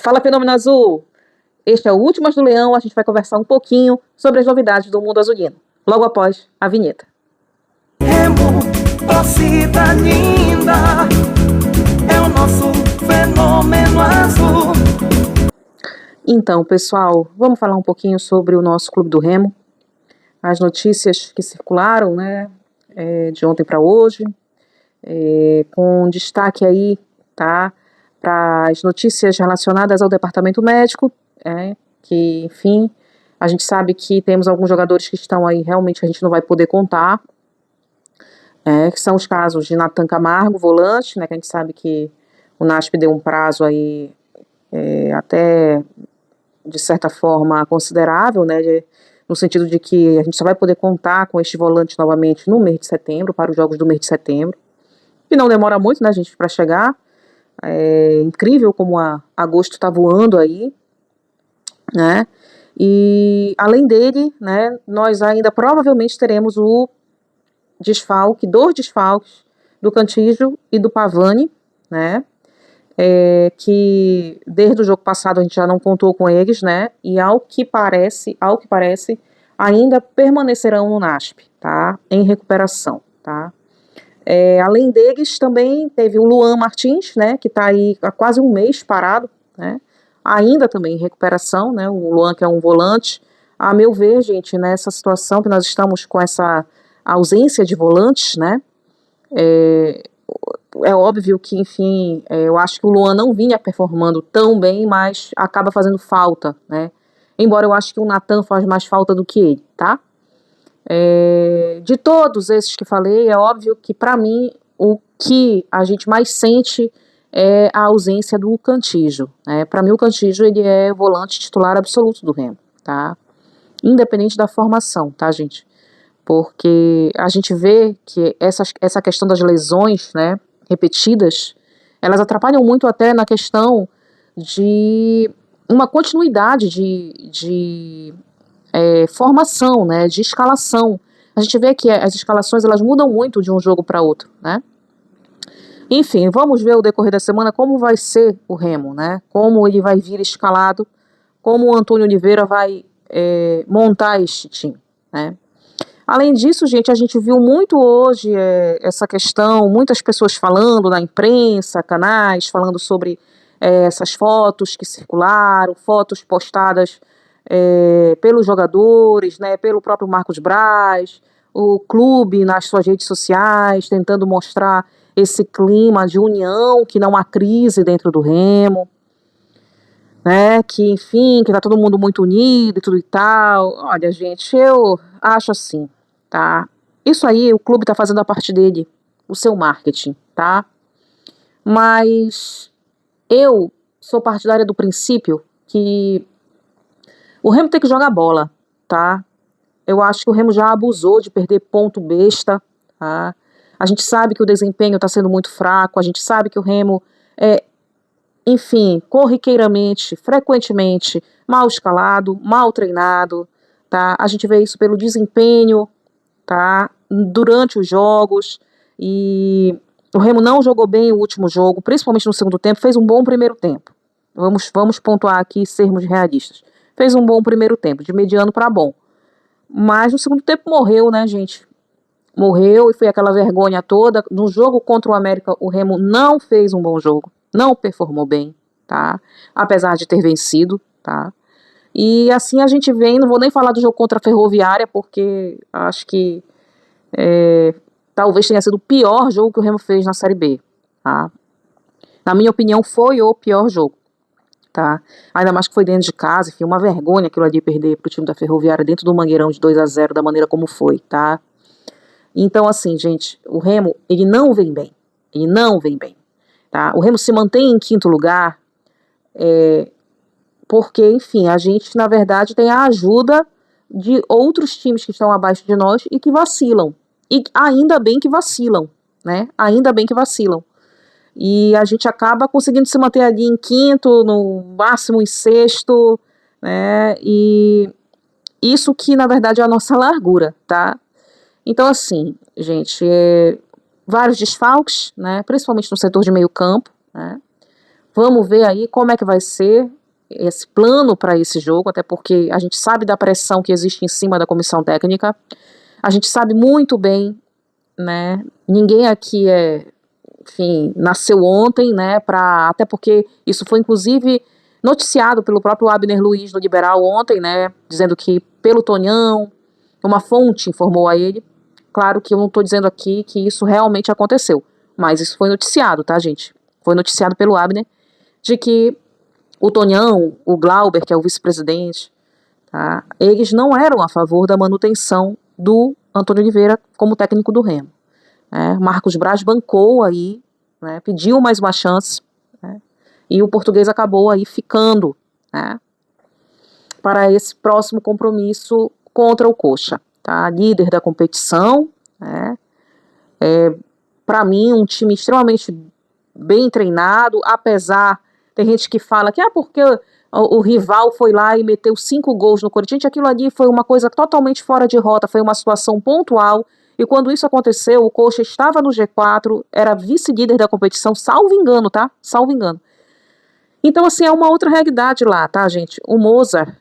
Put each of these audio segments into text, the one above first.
Fala, Fenômeno Azul! Este é o Últimas do Leão, a gente vai conversar um pouquinho sobre as novidades do mundo azulino, logo após a vinheta. Remo, torcida linda, é o nosso Fenômeno Azul. Então, pessoal, vamos falar um pouquinho sobre o nosso Clube do Remo, as notícias que circularam, né, de ontem para hoje, com destaque aí, tá, para as notícias relacionadas ao departamento médico, que, enfim, a gente sabe que temos alguns jogadores que estão aí, realmente a gente não vai poder contar, que são os casos de Nathan Camargo, volante, né, que a gente sabe que o NASP deu um prazo aí, até, de certa forma, considerável, né, no sentido de que a gente só vai poder contar com este volante novamente no mês de setembro, para os jogos do mês de setembro, que não demora muito, né, gente, para chegar. É incrível como agosto está voando aí, né, e além dele, né, nós ainda provavelmente teremos o dois desfalques do Cantillo e do Pavani, né, que desde o jogo passado a gente já não contou com eles, né, e ao que parece, ainda permanecerão no NASP, tá, em recuperação, tá. Além deles, também teve o Luan Martins, né, que está aí há quase um mês parado, né, ainda também em recuperação, né, o Luan, que é um volante. A meu ver, gente, nessa situação que nós estamos com essa ausência de volantes, né, é óbvio que, enfim, eu acho que o Luan não vinha performando tão bem, mas acaba fazendo falta, né, embora eu acho que o Nathan faz mais falta do que ele, tá? De todos esses que falei, é óbvio que para mim o que a gente mais sente é a ausência do Cantillo, né? Para mim o Cantillo, ele é volante titular absoluto do Remo, tá? Independente da formação, tá, gente? Porque a gente vê que essa questão das lesões, né, repetidas, elas atrapalham muito até na questão de uma continuidade de formação, né, de escalação. A gente vê que as escalações, elas mudam muito de um jogo para outro, né. Enfim, vamos ver o decorrer da semana como vai ser o Remo, né, como ele vai vir escalado, como o Antônio Oliveira vai montar este time, né. Além disso, gente, a gente viu muito hoje essa questão, muitas pessoas falando na imprensa, canais, falando sobre essas fotos que circularam, fotos postadas pelos jogadores, né, pelo próprio Marcos Braz, o clube nas suas redes sociais, tentando mostrar esse clima de união, que não há crise dentro do Remo, né, que, enfim, que tá todo mundo muito unido e tudo e tal. Olha, gente, eu acho assim, tá? Isso aí, o clube tá fazendo a parte dele, o seu marketing, tá? Mas eu sou partidária do princípio que o Remo tem que jogar bola, tá? Eu acho que o Remo já abusou de perder ponto besta, tá? A gente sabe que o desempenho está sendo muito fraco, a gente sabe que o Remo enfim, corriqueiramente, frequentemente, mal escalado, mal treinado, tá? A gente vê isso pelo desempenho, tá? Durante os jogos, e o Remo não jogou bem o último jogo, principalmente no segundo tempo, fez um bom primeiro tempo. Vamos pontuar aqui e sermos realistas. Fez um bom primeiro tempo, de mediano para bom. Mas no segundo tempo morreu, né, gente? Morreu e foi aquela vergonha toda. No jogo contra o América, o Remo não fez um bom jogo, não performou bem, tá? Apesar de ter vencido, tá? E assim a gente vem, não vou nem falar do jogo contra a Ferroviária, porque acho que talvez tenha sido o pior jogo que o Remo fez na Série B, tá? Na minha opinião, foi o pior jogo, tá? Ainda mais que foi dentro de casa, enfim, uma vergonha aquilo ali perder pro time da Ferroviária dentro do Mangueirão de 2-0, da maneira como foi, tá? Então, assim, gente, o Remo, ele não vem bem, tá? O Remo se mantém em quinto lugar, porque, enfim, a gente, na verdade, tem a ajuda de outros times que estão abaixo de nós e que vacilam. E ainda bem que vacilam, né? Ainda bem que vacilam. E a gente acaba conseguindo se manter ali em quinto, no máximo em sexto, né? E isso que, na verdade, é a nossa largura, tá? Então, assim, gente, vários desfalques, né? Principalmente no setor de meio campo, né? Vamos ver aí como é que vai ser esse plano para esse jogo, até porque a gente sabe da pressão que existe em cima da comissão técnica. A gente sabe muito bem, né? Ninguém aqui enfim, nasceu ontem, né? Até porque isso foi inclusive noticiado pelo próprio Abner Luiz no Liberal ontem, né? Dizendo que pelo Tonhão, uma fonte informou a ele. Claro que eu não estou dizendo aqui que isso realmente aconteceu, mas isso foi noticiado, tá, gente? Foi noticiado pelo Abner de que o Tonhão, o Glauber, que é o vice-presidente, tá, eles não eram a favor da manutenção do Antônio Oliveira como técnico do Remo. Né? Marcos Braz bancou aí, né, pediu mais uma chance, né, e o Português acabou aí ficando, né, para esse próximo compromisso contra o Coxa. Tá? Líder da competição, né, para mim um time extremamente bem treinado, apesar, tem gente que fala que porque o rival foi lá e meteu 5 gols no Corinthians. Gente, aquilo ali foi uma coisa totalmente fora de rota, foi uma situação pontual, e quando isso aconteceu, o Coxa estava no G4, era vice-líder da competição, salvo engano, tá? Salvo engano. Então, assim, é uma outra realidade lá, tá, gente? O Mozart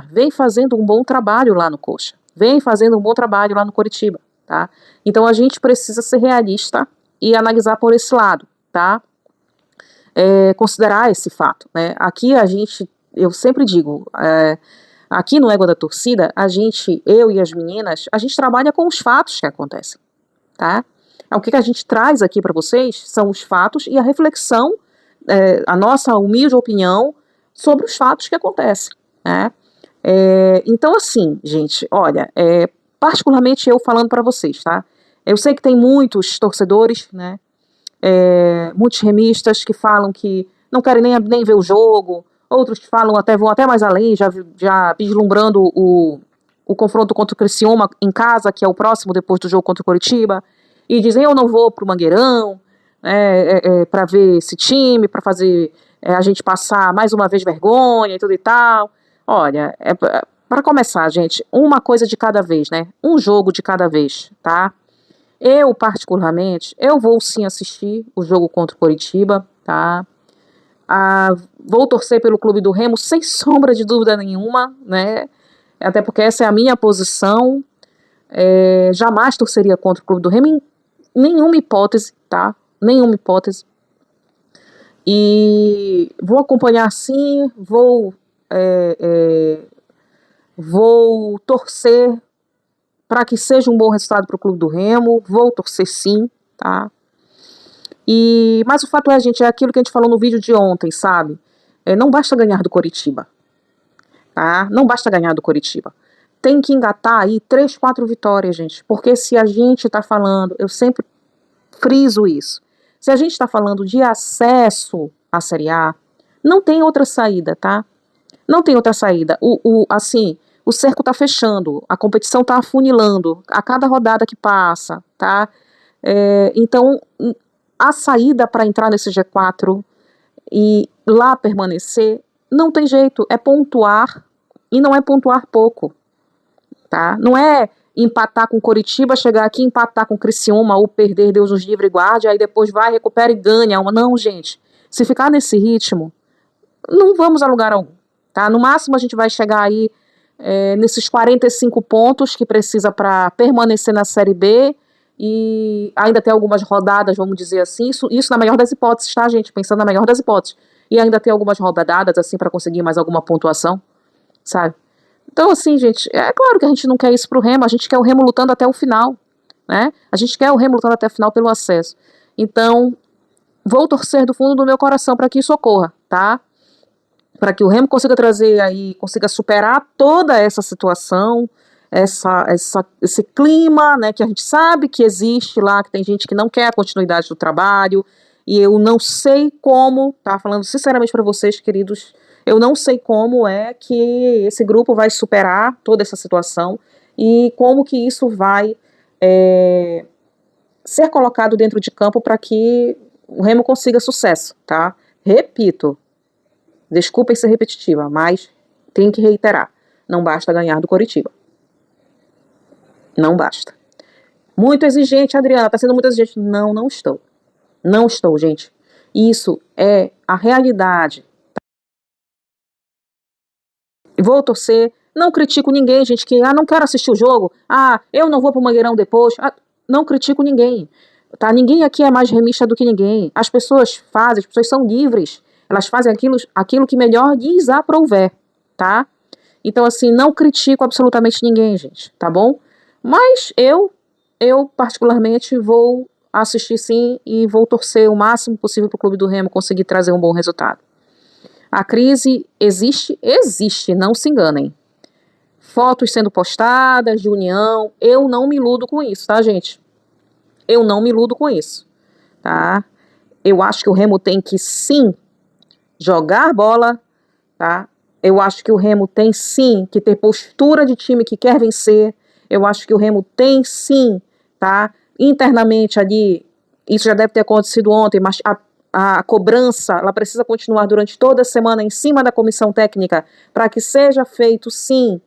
vem fazendo um bom trabalho lá no Coxa, vem fazendo um bom trabalho lá no Coritiba, tá? Então, a gente precisa ser realista e analisar por esse lado, tá? Considerar esse fato, né? Aqui eu sempre digo, aqui no Égua da Torcida, eu e as meninas, a gente trabalha com os fatos que acontecem, tá? O que a gente traz aqui para vocês são os fatos e a reflexão, a nossa humilde opinião sobre os fatos que acontecem, né? Então, assim, gente, olha, particularmente eu falando para vocês, tá? Eu sei que tem muitos torcedores, né? Muitos remistas que falam que não querem nem ver o jogo, outros que vão até mais além, já vislumbrando o confronto contra o Criciúma em casa, que é o próximo depois do jogo contra o Coritiba, e dizem, eu não vou pro Mangueirão, para ver esse time, para fazer a gente passar mais uma vez vergonha e tudo e tal. Olha, para começar, gente, uma coisa de cada vez, né? Um jogo de cada vez, tá? Eu, particularmente, eu vou sim assistir o jogo contra o Coritiba, tá? Vou torcer pelo Clube do Remo, sem sombra de dúvida nenhuma, né? Até porque essa é a minha posição. Jamais torceria contra o Clube do Remo, em nenhuma hipótese, tá? Nenhuma hipótese. E vou acompanhar sim, vou torcer para que seja um bom resultado para o Clube do Remo, vou torcer sim, tá? Mas o fato gente, é aquilo que a gente falou no vídeo de ontem, sabe? Não basta ganhar do Coritiba, tá? Não basta ganhar do Coritiba. Tem que engatar aí 3, 4 vitórias, gente, porque se a gente tá falando, eu sempre friso isso, se a gente tá falando de acesso à Série A, não tem outra saída, tá? Não tem outra saída. Assim, o cerco tá fechando, a competição tá afunilando a cada rodada que passa, tá? Então, a saída para entrar nesse G4 e lá permanecer, não tem jeito, é pontuar, e não é pontuar pouco, tá? Não é empatar com Coritiba, chegar aqui, empatar com Criciúma, ou perder, Deus nos livre e guarde, aí depois vai, recupera e ganha uma. Não, gente, se ficar nesse ritmo, não vamos a lugar algum, tá? No máximo a gente vai chegar aí nesses 45 pontos que precisa para permanecer na Série B, e ainda tem algumas rodadas, vamos dizer assim, isso na melhor das hipóteses, tá, gente? Pensando na melhor das hipóteses. E ainda tem algumas rodadas, assim, para conseguir mais alguma pontuação, sabe? Então, assim, gente, é claro que a gente não quer isso pro Remo, a gente quer o Remo lutando até o final, né? A gente quer o Remo lutando até o final pelo acesso. Então, vou torcer do fundo do meu coração para que isso ocorra, tá? Para que o Remo consiga trazer aí, consiga superar toda essa situação, esse clima, né, que a gente sabe que existe lá, que tem gente que não quer a continuidade do trabalho, e eu não sei como, tá, falando sinceramente para vocês, queridos, eu não sei como é que esse grupo vai superar toda essa situação, e como que isso vai ser colocado dentro de campo para que o Remo consiga sucesso, tá? Repito, desculpem ser repetitiva, mas tenho que reiterar, não basta ganhar do Coritiba. Não basta. Muito exigente, Adriana, tá sendo muito exigente. Não estou. Não estou, gente. Isso é a realidade. Vou torcer, não critico ninguém, gente, que, não quero assistir o jogo, eu não vou pro Mangueirão depois, não critico ninguém, tá? Ninguém aqui é mais remista do que ninguém. As pessoas são livres, elas fazem aquilo que melhor lhes aprouver, tá? Então, assim, não critico absolutamente ninguém, gente, tá bom? Mas eu particularmente vou assistir sim e vou torcer o máximo possível pro Clube do Remo conseguir trazer um bom resultado. A crise existe, não se enganem. Fotos sendo postadas de união, eu não me iludo com isso, tá, gente? Eu não me iludo com isso, tá? Eu acho que o Remo tem que, sim, jogar bola, tá? Eu acho que o Remo tem, sim, que ter postura de time que quer vencer. Eu acho que o Remo tem, sim, tá? Internamente ali, isso já deve ter acontecido ontem, mas a cobrança, ela precisa continuar durante toda a semana em cima da comissão técnica para que seja feito, sim,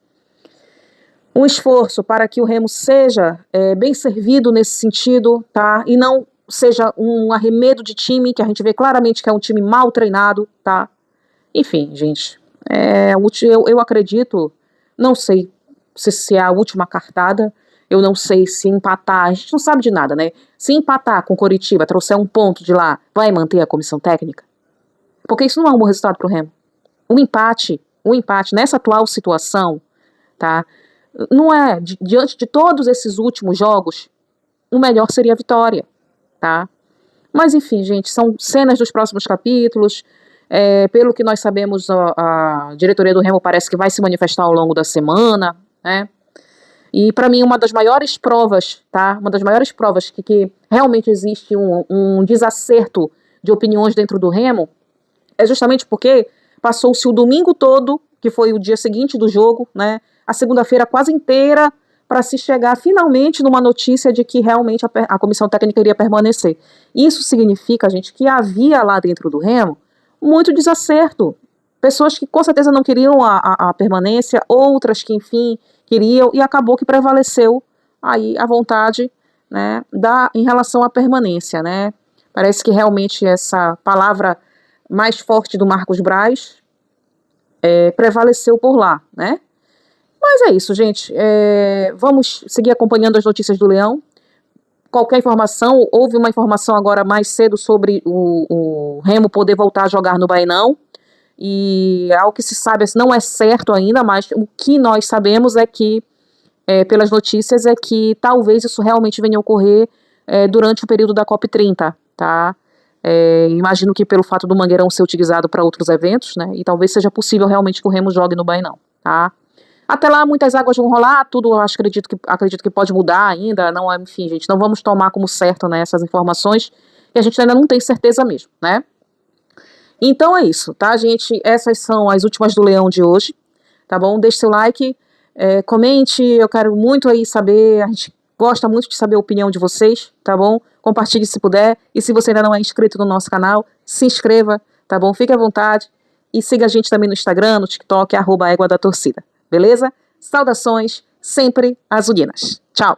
um esforço para que o Remo seja bem servido nesse sentido, tá? E não seja um arremedo de time, que a gente vê claramente que é um time mal treinado, tá? Enfim, gente, eu acredito, não sei se é a última cartada, eu não sei se empatar, a gente não sabe de nada, né? Se empatar com o Coritiba, trouxer um ponto de lá, vai manter a comissão técnica? Porque isso não é um bom resultado pro Remo. Um empate nessa atual situação, tá? Não é, diante de todos esses últimos jogos, o melhor seria a vitória, tá? Mas enfim, gente, são cenas dos próximos capítulos. Pelo que nós sabemos, a diretoria do Remo parece que vai se manifestar ao longo da semana, né? E para mim uma das maiores provas, tá? Uma das maiores provas que realmente existe um desacerto de opiniões dentro do Remo é justamente porque passou-se o domingo todo, que foi o dia seguinte do jogo, né? A segunda-feira quase inteira para se chegar finalmente numa notícia de que realmente a comissão técnica iria permanecer. Isso significa, gente, que havia lá dentro do Remo muito desacerto. Pessoas que com certeza não queriam a permanência, outras que, enfim, queriam, e acabou que prevaleceu aí a vontade, né, em relação à permanência, né? Parece que realmente essa palavra mais forte do Marcos Braz prevaleceu por lá, né? Mas é isso, gente. Vamos seguir acompanhando as notícias do Leão. Qualquer informação, houve uma informação agora mais cedo sobre o Remo poder voltar a jogar no Bainão, e ao que se sabe, não é certo ainda, mas o que nós sabemos é que, pelas notícias, é que talvez isso realmente venha a ocorrer durante o período da COP30, tá? Imagino que pelo fato do Mangueirão ser utilizado para outros eventos, né, e talvez seja possível realmente que o Remo jogue no Bainão, tá? Até lá muitas águas vão rolar, tudo acredito que pode mudar ainda, não, enfim, gente, não vamos tomar como certo, né, essas informações, e a gente ainda não tem certeza mesmo, né? Então é isso, tá, gente? Essas são as últimas do Leão de hoje, tá bom? Deixe seu like, comente, eu quero muito aí saber, a gente gosta muito de saber a opinião de vocês, tá bom? Compartilhe se puder, e se você ainda não é inscrito no nosso canal, se inscreva, tá bom? Fique à vontade, e siga a gente também no Instagram, no TikTok, @égua-da-torcida, beleza? Saudações, sempre azulinas. Tchau!